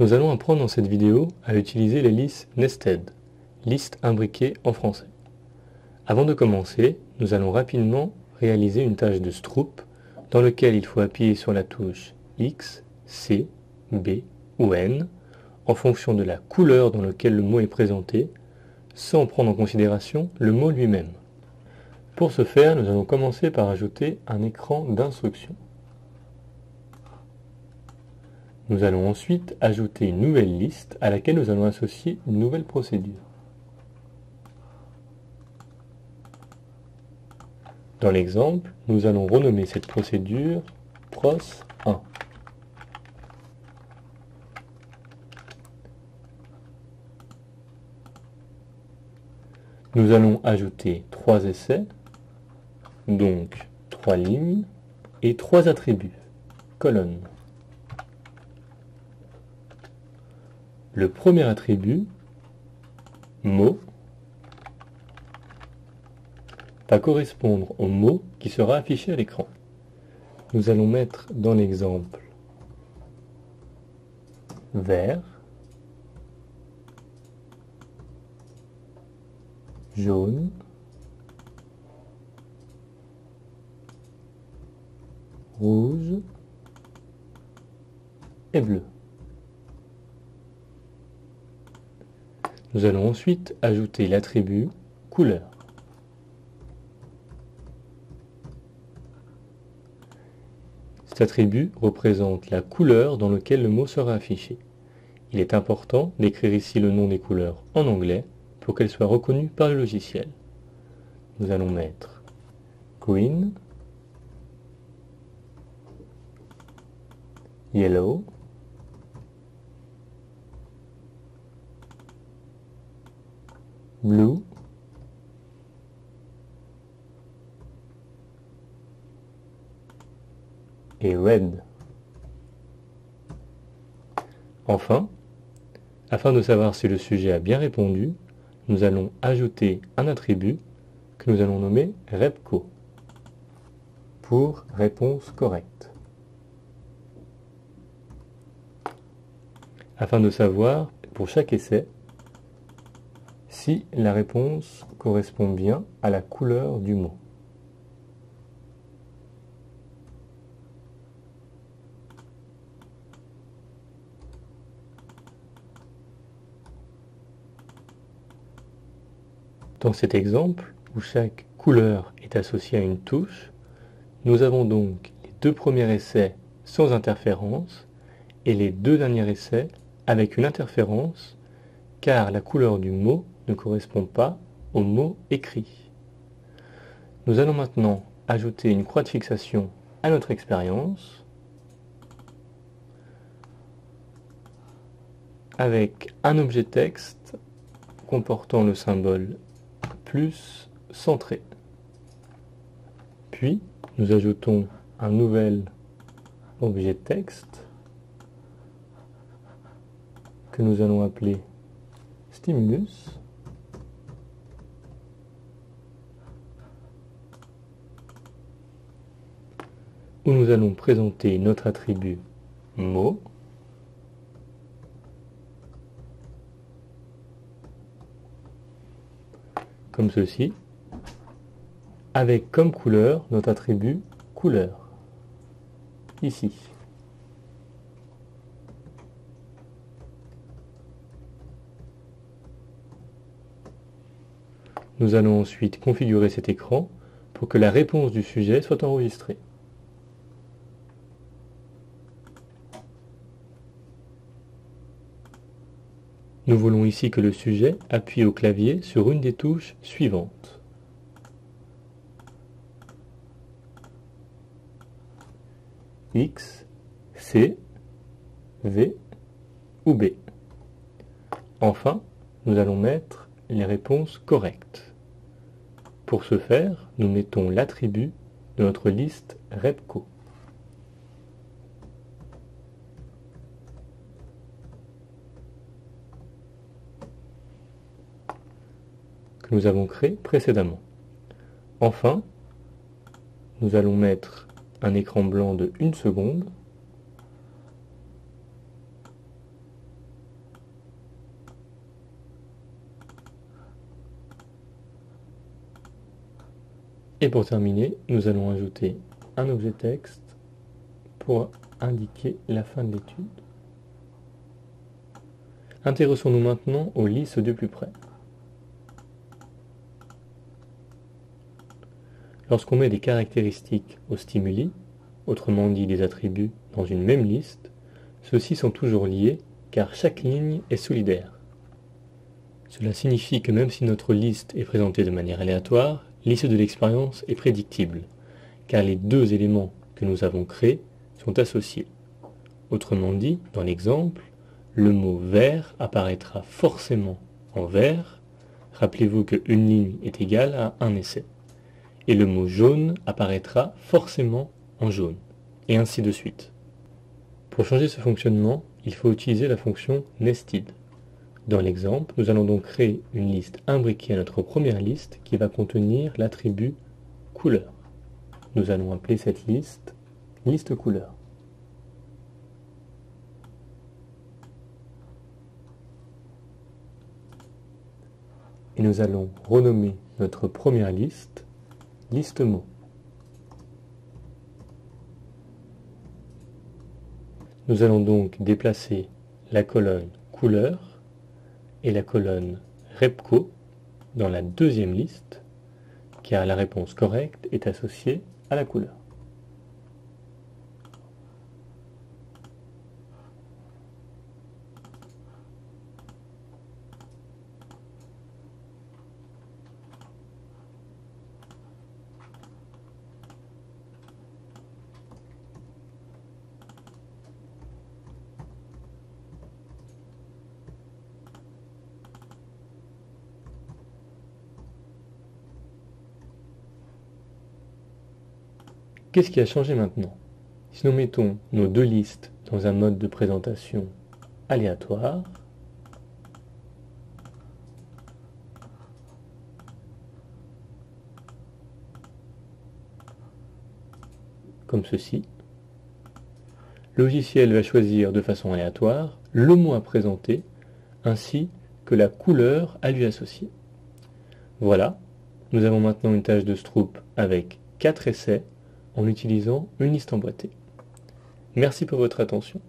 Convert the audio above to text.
Nous allons apprendre dans cette vidéo à utiliser les listes nested, listes imbriquées en français. Avant de commencer, nous allons rapidement réaliser une tâche de Stroop dans laquelle il faut appuyer sur la touche X, C, B ou N en fonction de la couleur dans laquelle le mot est présenté, sans prendre en considération le mot lui-même. Pour ce faire, nous allons commencer par ajouter un écran d'instruction. Nous allons ensuite ajouter une nouvelle liste à laquelle nous allons associer une nouvelle procédure. Dans l'exemple, nous allons renommer cette procédure pros1. Nous allons ajouter 3 essais, donc 3 lignes, et 3 attributs, colonnes. Le premier attribut, mot, va correspondre au mot qui sera affiché à l'écran. Nous allons mettre dans l'exemple vert, jaune, rouge et bleu. Nous allons ensuite ajouter l'attribut couleur. Cet attribut représente la couleur dans laquelle le mot sera affiché. Il est important d'écrire ici le nom des couleurs en anglais pour qu'elles soient reconnues par le logiciel. Nous allons mettre green, yellow, blue, et red. Enfin, afin de savoir si le sujet a bien répondu, nous allons ajouter un attribut que nous allons nommer repco pour réponse correcte. Afin de savoir, pour chaque essai, si la réponse correspond bien à la couleur du mot. Dans cet exemple, où chaque couleur est associée à une touche, nous avons donc les 2 premiers essais sans interférence et les 2 derniers essais avec une interférence, car la couleur du mot ne correspond pas au mot écrit. Nous allons maintenant ajouter une croix de fixation à notre expérience avec un objet texte comportant le symbole plus centré. Puis, nous ajoutons un nouvel objet texte que nous allons appeler stimulus. Où nous allons présenter notre attribut mot, comme ceci, avec comme couleur notre attribut couleur, ici. Nous allons ensuite configurer cet écran pour que la réponse du sujet soit enregistrée. Nous voulons ici que le sujet appuie au clavier sur une des touches suivantes. X, C, V ou B. Enfin, nous allons mettre les réponses correctes. Pour ce faire, nous mettons l'attribut de notre liste repco. Que nous avons créé précédemment. Enfin, nous allons mettre un écran blanc de 1 seconde Et pour terminer, nous allons ajouter un objet texte pour indiquer la fin de l'étude. Intéressons-nous maintenant aux listes de plus près. Lorsqu'on met des caractéristiques aux stimuli, autrement dit des attributs, dans une même liste, ceux-ci sont toujours liés car chaque ligne est solidaire. Cela signifie que même si notre liste est présentée de manière aléatoire, l'issue de l'expérience est prédictible, car les deux éléments que nous avons créés sont associés. Autrement dit, dans l'exemple, le mot vert apparaîtra forcément en vert. Rappelez-vous qu'une ligne est égale à un essai. Et le mot jaune apparaîtra forcément en jaune, et ainsi de suite. Pour changer ce fonctionnement, il faut utiliser la fonction nested. Dans l'exemple, nous allons donc créer une liste imbriquée à notre première liste qui va contenir l'attribut couleur. Nous allons appeler cette liste liste couleur. Et nous allons renommer notre première liste liste mots. Nous allons donc déplacer la colonne couleur et la colonne repco dans la deuxième liste, car la réponse correcte est associée à la couleur. Qu'est-ce qui a changé maintenant? Si nous mettons nos deux listes dans un mode de présentation aléatoire, comme ceci, le logiciel va choisir de façon aléatoire le mot à présenter ainsi que la couleur à lui associer. Voilà, nous avons maintenant une tâche de Stroop avec 4 essais en utilisant une liste emboîtée. Merci pour votre attention.